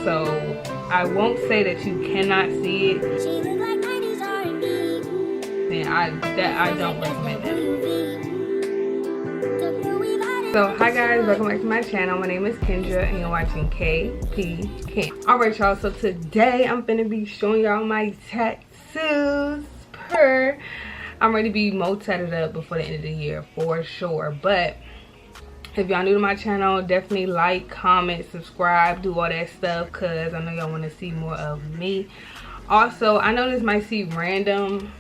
so I won't say that you cannot see it. And I don't recommend that. So hi guys, welcome back to my channel. My name is Kendra and you're watching KP Ken. Alright y'all, so today I'm gonna be showing y'all my tattoos. I'm ready to be more tatted up before the end of the year for sure. But if y'all new to my channel, definitely like, comment, subscribe, do all that stuff, because I know y'all want to see more of me. Also, I know this might seem random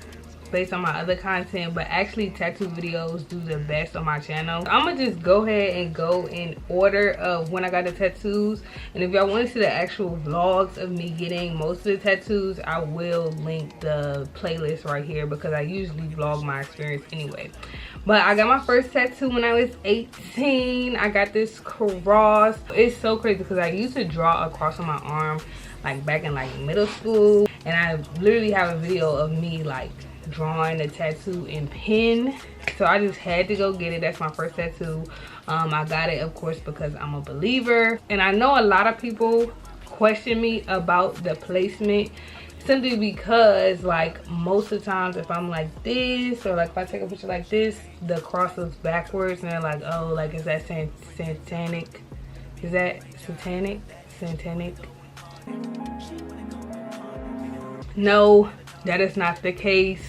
based on my other content, but actually tattoo videos do the best on my channel. I'm gonna just go ahead and go in order of when I got the tattoos, and if y'all want to see the actual vlogs of me getting most of the tattoos, I will link the playlist right here because I usually vlog my experience anyway. But I got my first tattoo when I was 18. I got this cross. It's so crazy because I used to draw a cross on my arm like back in like middle school, and I literally have a video of me like drawing a tattoo in pen. So I just had to go get it. That's my first tattoo. I got it of course because I'm a believer, and I know a lot of people question me about the placement simply because like most of the times if I'm like this, or like if I take a picture like this, the cross looks backwards and they're like, oh, like is that satanic? Is that satanic? No, that is not the case.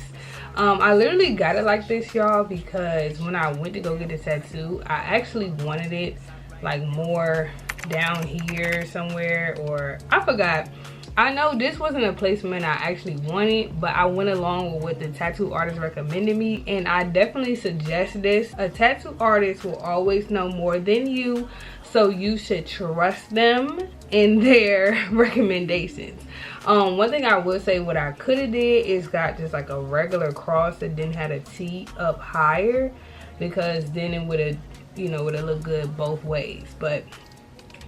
I literally got it like this, y'all, because when I went to go get the tattoo, I actually wanted it like more down here somewhere, or I forgot. I know this wasn't a placement I actually wanted, but I went along with what the tattoo artist recommended me, and I definitely suggest this. A tattoo artist will always know more than you, so you should trust them in their recommendations. One thing I will say, what I could have did is got just like a regular cross that didn't have a T up higher, because then it would have, you know, would have looked good both ways. But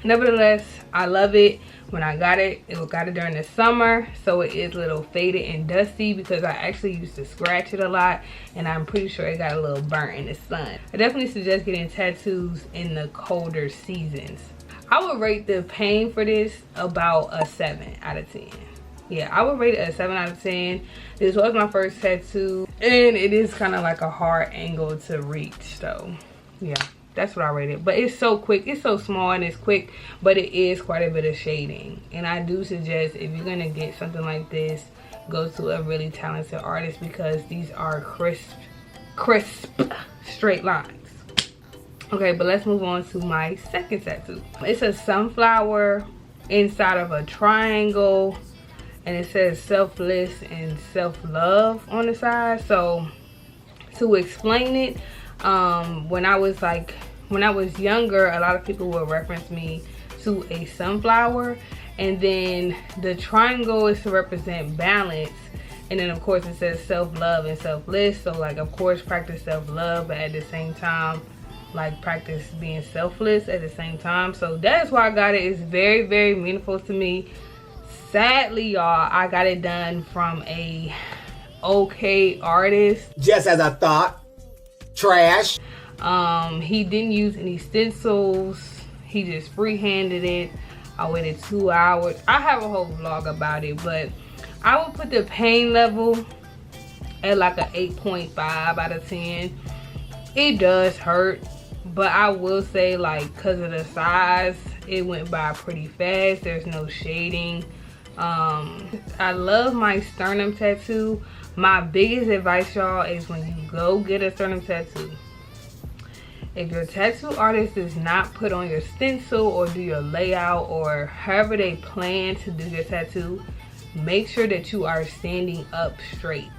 nevertheless, I love it. When I got it during the summer, so it is a little faded and dusty because I actually used to scratch it a lot, and I'm pretty sure it got a little burnt in the sun. I definitely suggest getting tattoos in the colder seasons. I would rate the Payne for this about a 7 out of 10. Yeah, I would rate it a 7 out of 10. This was my first tattoo, and it is kind of like a hard angle to reach, so yeah. That's what I rated. But it's so quick. It's so small and it's quick, but it is quite a bit of shading. And I do suggest, if you're going to get something like this, go to a really talented artist, because these are crisp, straight lines. Okay, but let's move on to my second tattoo. It's a sunflower inside of a triangle, and it says selfless and self-love on the side. So to explain it, when I was younger, a lot of people would reference me to a sunflower, and then the triangle is to represent balance, and then of course it says self-love and selfless. So like, of course, practice self-love, but at the same time like practice being selfless at the same time. So that's why I got it. It's very, very meaningful to me. Sadly, y'all, I got it done from a okay artist. Just as I thought. Trash. He didn't use any stencils. He just freehanded it. I waited 2 hours. I have a whole vlog about it, but I would put the pain level at like a 8.5 out of 10. It does hurt, but I will say, like, because of the size, it went by pretty fast. There's no shading. I love my sternum tattoo. My biggest advice, y'all, is when you go get a sternum tattoo, if your tattoo artist does not put on your stencil or do your layout or however they plan to do your tattoo, make sure that you are standing up straight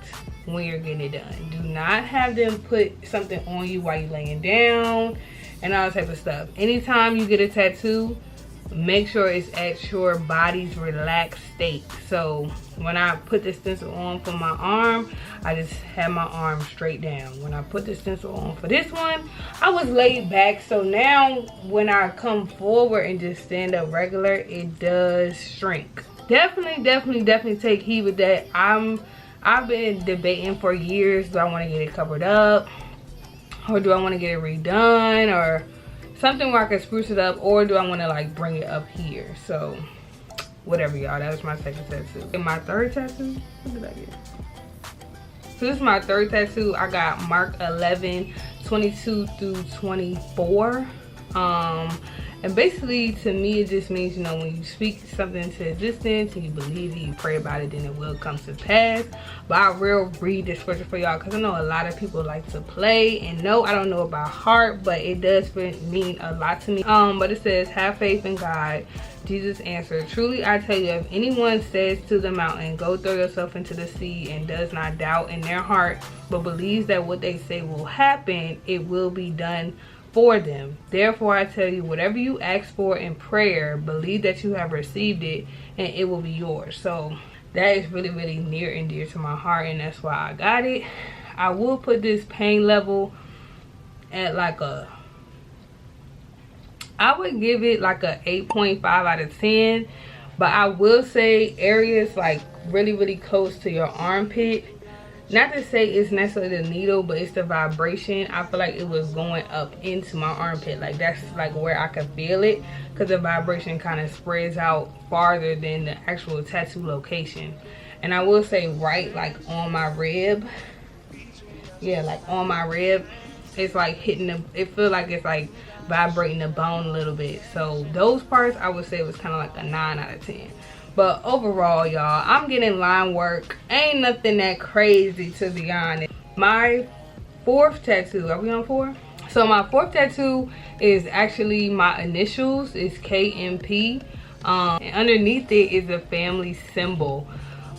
when you're getting it done. Do not have them put something on you while you're laying down and all that type of stuff. Anytime you get a tattoo, make sure it's at your body's relaxed state. So when I put the stencil on for my arm, I just had my arm straight down. When I put the stencil on for this one, I was laid back. So now when I come forward and just stand up regular, it does shrink. Definitely take heed with that. I've been debating for years, do I want to get it covered up, or do I want to get it redone, or something where I can spruce it up, or do I want to like bring it up here? So whatever, y'all. That was my second tattoo. And my third tattoo, what did I get? So this is my third tattoo. I got Mark 11, 22 through 24. And basically, to me, it just means, you know, when you speak something into existence and you believe it, you pray about it, then it will come to pass. But I will read the scripture for y'all because I know a lot of people like to play. And no, I don't know about heart, but it does mean a lot to me. But it says, have faith in God. Jesus answered, truly I tell you, if anyone says to the mountain, go throw yourself into the sea, and does not doubt in their heart, but believes that what they say will happen, it will be done for them. Therefore I tell you, whatever you ask for in prayer, believe that you have received it, and it will be yours. So that is really, really near and dear to my heart, and that's why I got it. I will put this pain level at like a, I would give it like a 8.5 out of 10. But I will say areas like really, really close to your armpit, not to say it's necessarily the needle, but it's the vibration. I feel like it was going up into my armpit. Like that's like where I could feel it, because the vibration kind of spreads out farther than the actual tattoo location. And I will say right like on my rib, yeah, like on my rib, it's like hitting the, it feels like it's like vibrating the bone a little bit. So those parts I would say was kind of like a 9 out of 10. But overall, y'all, I'm getting line work. Ain't nothing that crazy, to be honest. My fourth tattoo, are we on 4? So my fourth tattoo is actually my initials. It's KMP. And underneath it is a family symbol.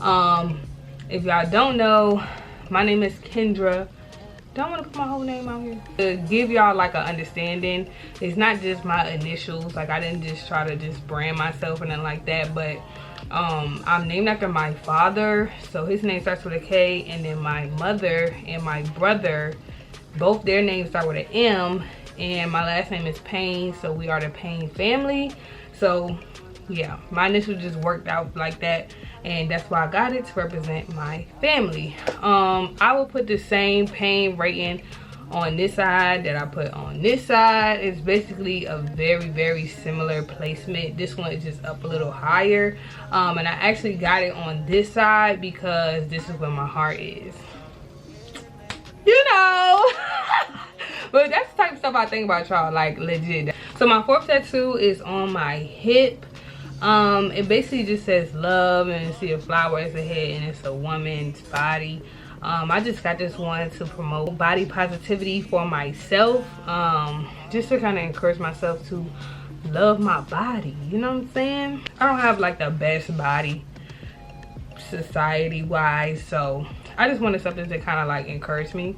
If y'all don't know, my name is Kendra. Don't want to put my whole name out here. To give y'all like an understanding, it's not just my initials. Like I didn't just try to just brand myself or nothing like that, but I'm named after my father, so his name starts with a K, and then my mother and my brother, both their names start with an M, and my last name is Payne, so we are the Payne family. So yeah, my initials just worked out like that, and that's why I got it, to represent my family. I will put the same Payne rating on this side that I put on this side. It's basically a very, very similar placement. This one is just up a little higher, and I actually got it on this side because this is where my heart is, you know. But that's the type of stuff I think about, y'all, like legit. So my fourth tattoo is on my hip. It basically just says love, and you see a flower as a head, and it's a woman's body. I just got this one to promote body positivity for myself, just to kind of encourage myself to love my body, you know what I'm saying? I don't have like the best body society wise, so I just wanted something to kind of like encourage me.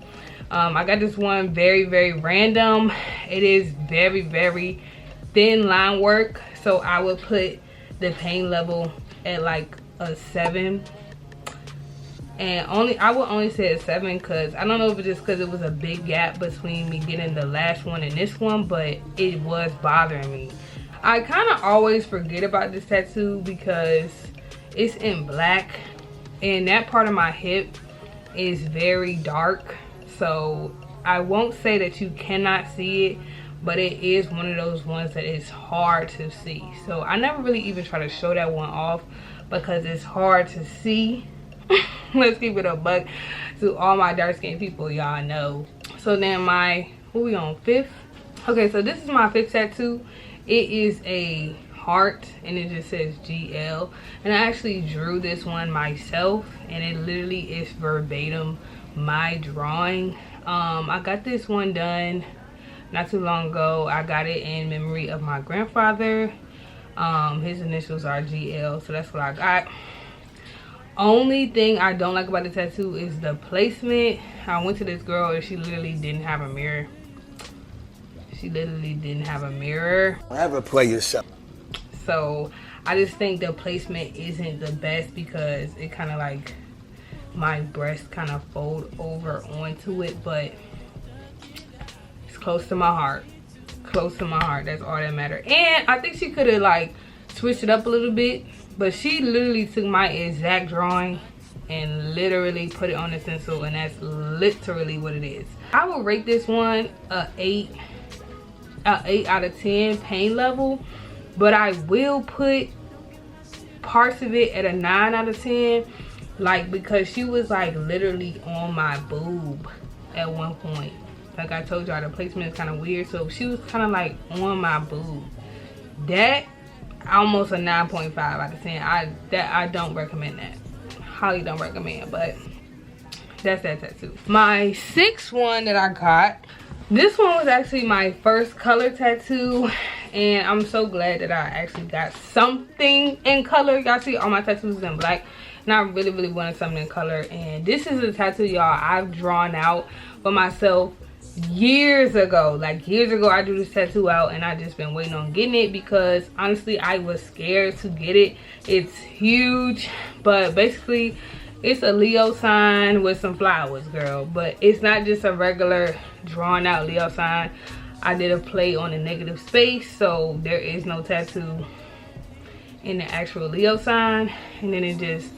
I got this one very, very random. It is very, very thin line work, so I would put the pain level at like a 7. And I would only say a 7 because I don't know if it's just because it was a big gap between me getting the last one and this one, but it was bothering me. I kind of always forget about this tattoo because it's in black, and that part of my hip is very dark, so I won't say that you cannot see it, but it is one of those ones that is hard to see. So I never really even try to show that one off because it's hard to see. Let's keep it a buck to all my dark skinned people, y'all know. So then what we on, 5th? Okay, so this is my 5th tattoo. It is a heart, and it just says GL, and I actually drew this one myself, and it literally is verbatim my drawing. I got this one done not too long ago. I got it in memory of my grandfather. His initials are GL, so that's what I got. Only thing I don't like about the tattoo is the placement. I went to this girl and she literally didn't have a mirror. She literally didn't have a mirror. Never play yourself. So I just think the placement isn't the best because it kind of like my breast kind of fold over onto it, but it's close to my heart. Close to my heart, that's all that matters. And I think she could have like switched it up a little bit, but she literally took my exact drawing and literally put it on the stencil, and that's literally what it is. I will rate this one a 8 out of 10 pain level, but I will put parts of it at a 9 out of 10. Like, because she was like literally on my boob at one point. Like I told y'all, the placement is kind of weird. So she was kind of like on my boob. That, almost a 9.5 out of 10. I don't recommend that. Highly don't recommend, but that's that tattoo. My sixth one that I got, this one was actually my first color tattoo, and I'm so glad that I actually got something in color. Y'all see all my tattoos is in black, and I really wanted something in color. And this is a tattoo, y'all, I've drawn out for myself years ago. Like years ago I drew this tattoo out, and I just been waiting on getting it because honestly I was scared to get it. It's huge, but basically it's a Leo sign with some flowers, girl. But it's not just a regular drawn out Leo sign. I did a play on the negative space, so there is no tattoo in the actual Leo sign, and then it just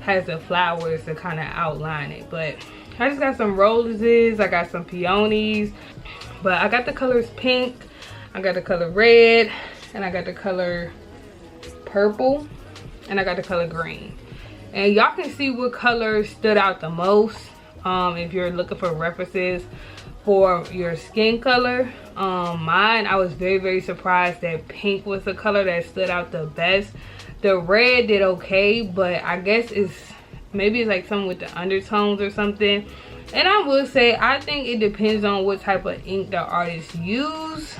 has the flowers to kind of outline it. But I just got some roses, I got some peonies, but I got the colors pink, I got the color red, and I got the color purple, and I got the color green. And y'all can see what color stood out the most if you're looking for references for your skin color. Mine, I was very surprised that pink was the color that stood out the best. The red did okay, but I guess maybe it's like something with the undertones or something. And I will say, I think it depends on what type of ink the artist use.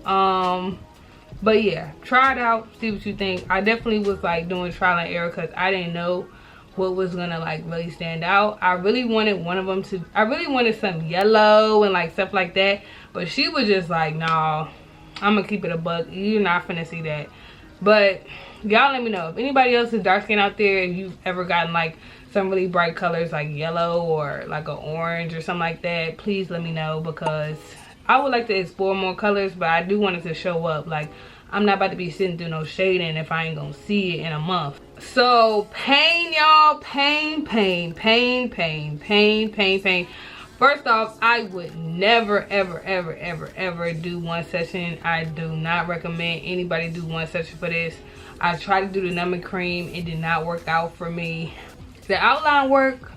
But yeah, try it out, see what you think. I definitely was like doing trial and error because I didn't know what was gonna like really stand out. I really wanted one of them to, I really wanted some yellow and like stuff like that, but she was just like, nah, I'm gonna keep it a buck, you're not finna see that. But y'all let me know if anybody else is dark skin out there, if you've ever gotten like some really bright colors like yellow or like an orange or something like that. Please let me know, because I would like to explore more colors, but I do want it to show up. Like, I'm not about to be sitting through no shading if I ain't gonna see it in a month. So Payne, y'all, Payne. First off, I would never ever do one session. I do not recommend anybody do one session for this. I tried to do the numbing cream, it did not work out for me. The outline work,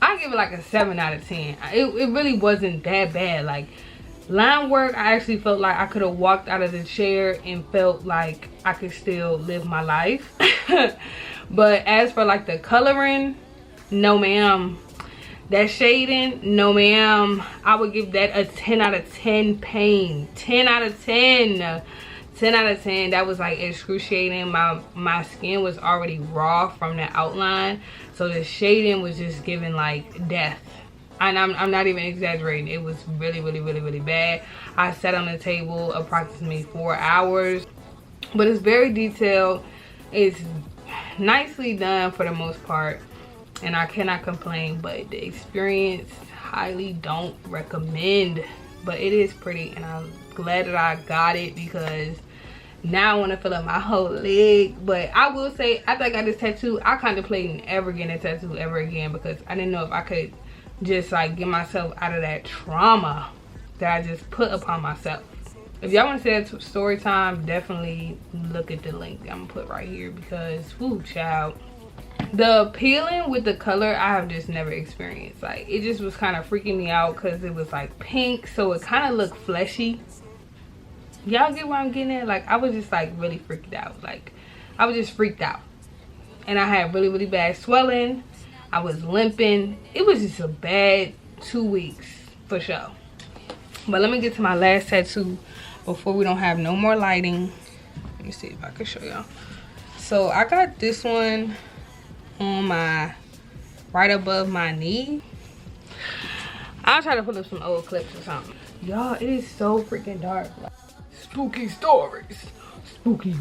I give it like a 7 out of 10. It really wasn't that bad. Like, line work, I actually felt like I could have walked out of the chair and felt like I could still live my life. But as for like the coloring, no ma'am. That shading, no ma'am. I would give that a 10 out of 10 Payne. 10 out of 10. 10 out of 10. That was like excruciating. My skin was already raw from the outline, so the shading was just giving like death. And I'm not even exaggerating. It was really bad. I sat on the table approximately 4 hours, but it's very detailed. It's nicely done for the most part, and I cannot complain. But the experience, highly don't recommend. But it is pretty, and I'm glad that I got it because now I want to fill up my whole leg. But I will say, after I got this tattoo, I contemplated never getting a tattoo ever again, because I didn't know if I could just like get myself out of that trauma that I just put upon myself. If y'all want to see that story time, definitely look at the link I'm gonna put right here, because whoo child, the peeling with the color I have just never experienced. Like, it just was kind of freaking me out because it was like pink, so it kind of looked fleshy. Y'all get where I'm getting at? Like, I was just like really freaked out. Like, I was just freaked out, and I had really bad swelling. I was limping. It was just a bad 2 weeks for sure. But let me get to my last tattoo before we don't have no more lighting. Let me see if I can show y'all. So I got this one on my right above my knee. I'll try to pull up some old clips or something. Y'all, it is so freaking dark. Like, spooky stories. Spooky.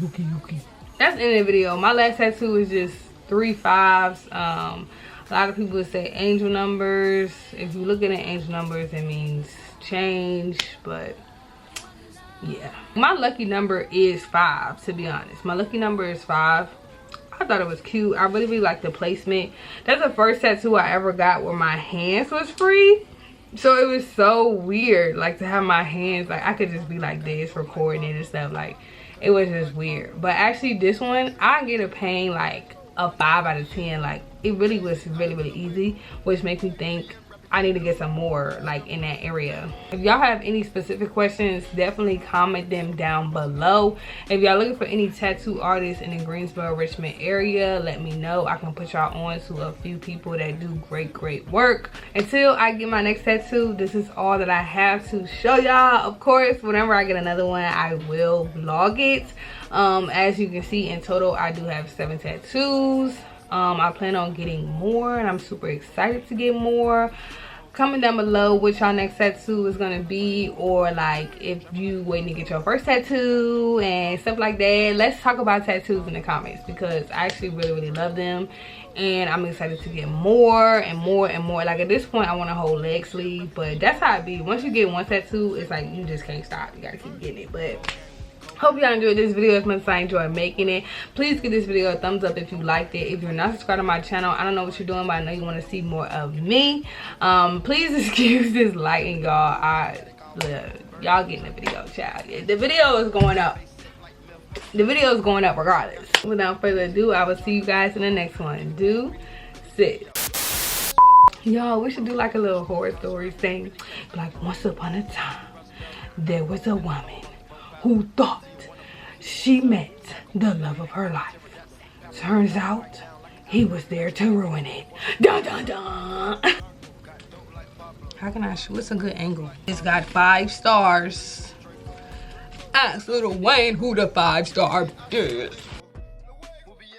That's the end of the video. My last tattoo is just 3 5s. A lot of people would say angel numbers. If you look at the angel numbers, it means change, but yeah. My lucky number is 5, to be honest. My lucky number is 5. I thought it was cute. I really like the placement. That's the first tattoo I ever got where my hands was free. So it was so weird, like, to have my hands, like, I could just be like this, recording it and stuff. Like, it was just weird. But actually this one, I get a Payne like a 5 out of 10. Like it really was really easy, which makes me think I need to get some more like in that area. If y'all have any specific questions, definitely comment them down below. If y'all looking for any tattoo artists in the Greensboro, Richmond area, let me know. I can put y'all on to a few people that do great work. Until I get my next tattoo, this is all that I have to show y'all. Of course, whenever I get another one, I will vlog it. As you can see, in total I do have 7 tattoos. I plan on getting more, and I'm super excited to get more. Comment down below what y'all next tattoo is gonna be, or like if you waiting to get your first tattoo and stuff like that. Let's talk about tattoos in the comments, because I actually really love them, and I'm excited to get more and more. Like at this point I want a whole leg sleeve, but that's how it be. Once you get one tattoo, it's like you just can't stop. You gotta keep getting it. But hope y'all enjoyed this video as much as I enjoyed making it. Please give this video a thumbs up if you liked it. If you're not subscribed to my channel, I don't know what you're doing, but I know you want to see more of me. Please excuse this lighting, y'all. Y'all getting the video, child. The video is going up. The video is going up regardless. Without further ado, I will see you guys in the next one. Y'all, we should do like a little horror story thing. Like, once upon a time, there was a woman who thought she met the love of her life. Turns out he was there to ruin it. Dun dun dun. How can I shoot? What's a good angle? It's got 5 stars. Ask Lil Wayne who the 5-star is.